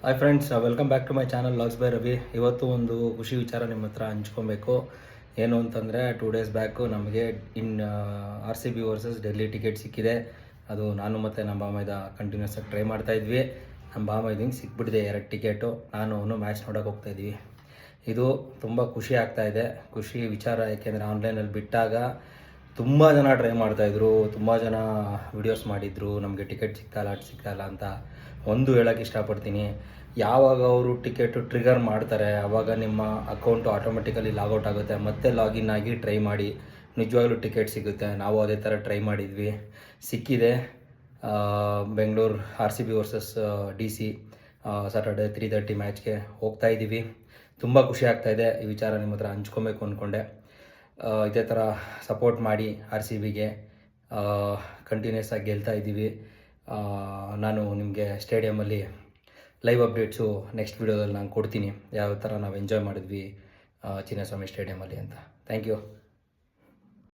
Hi friends, welcome back to my channel logs by Ravi. ಇವತ್ತು ಒಂದು ಖುಷಿ ವಿಚಾರ ನಿಮ್ಮ ಹತ್ರ ಹಂಚ್ಕೊಬೇಕು. ಏನು ಅಂತಂದರೆ 2 ಡೇಸ್ ಬ್ಯಾಕು ನಮಗೆ RCB ವರ್ಸಸ್ ಡೆಲ್ಲಿ ಟಿಕೆಟ್ ಸಿಕ್ಕಿದೆ. ಅದು ನಾನು ಮತ್ತು ನಮ್ಮ ಬಾಮೈದ ಕಂಟಿನ್ಯೂಸ್ ಆಗಿ ಟ್ರೈ ಮಾಡ್ತಾಯಿದ್ವಿ. ನಮ್ಮ ಬಾಮೈದಿಂಗೆ ಸಿಕ್ಬಿಟ್ಟಿದೆ 2 ಟಿಕೆಟು. ನಾನು ಅವನು ಮ್ಯಾಚ್ ನೋಡೋಕೆ ಹೋಗ್ತಾಯಿದ್ವಿ. ಇದು ತುಂಬ ಖುಷಿ ಆಗ್ತಾಯಿದೆ, ಖುಷಿ ವಿಚಾರ. ಯಾಕೆಂದರೆ ಆನ್ಲೈನಲ್ಲಿ ಬಿಟ್ಟಾಗ ತುಂಬ ಜನ ಟ್ರೈ ಮಾಡ್ತಾಯಿದ್ರು, ತುಂಬ ಜನ ವಿಡಿಯೋಸ್ ಮಾಡಿದರು, ನಮಗೆ ಟಿಕೆಟ್ ಸಿಗ್ತಾಯಿಲ್ಲ ಅಂತ. ಒಂದು ಹೇಳೋಕ್ಕೆ ಇಷ್ಟಪಡ್ತೀನಿ, ಯಾವಾಗ ಅವರು ಟಿಕೆಟು ಟ್ರಿಗರ್ ಮಾಡ್ತಾರೆ ಆವಾಗ ನಿಮ್ಮ ಅಕೌಂಟು ಆಟೋಮೆಟಿಕಲಿ ಲಾಗೌಟ್ ಆಗುತ್ತೆ. ಮತ್ತೆ ಲಾಗಿನ್ ಆಗಿ ಟ್ರೈ ಮಾಡಿ, ನಿಜವಾಗ್ಲೂ ಟಿಕೆಟ್ ಸಿಗುತ್ತೆ. ನಾವು ಅದೇ ಥರ ಟ್ರೈ ಮಾಡಿದ್ವಿ, ಸಿಕ್ಕಿದೆ. Bengaluru RCB versus DC Saturday 3:30 ಮ್ಯಾಚ್ಗೆ ಹೋಗ್ತಾಯಿದ್ದೀವಿ. ತುಂಬ ಖುಷಿ ಆಗ್ತಾಯಿದೆ. ಈ ವಿಚಾರ ನಿಮ್ಮ ಹತ್ರ ಹಂಚ್ಕೊಬೇಕು ಅಂದ್ಕೊಂಡೆ. ಇದೇ ಥರ ಸಪೋರ್ಟ್ ಮಾಡಿ RCBಗೆ. ಕಂಟಿನ್ಯೂಸ್ ಆಗಿ ಗೆಲ್ತಾ ಇದ್ದೀವಿ. ನಾನು ನಿಮಗೆ ಸ್ಟೇಡಿಯಮಲ್ಲಿ ಲೈವ್ ಅಪ್ಡೇಟ್ಸು ನೆಕ್ಸ್ಟ್ ವೀಡಿಯೋದಲ್ಲಿ ನಾನು ಕೊಡ್ತೀನಿ, ಯಾವ ಥರ ನಾವು ಎಂಜಾಯ್ ಮಾಡಿದ್ವಿ ಚಿನ್ನಸ್ವಾಮಿ ಸ್ಟೇಡಿಯಮಲ್ಲಿ ಅಂತ. Thank you.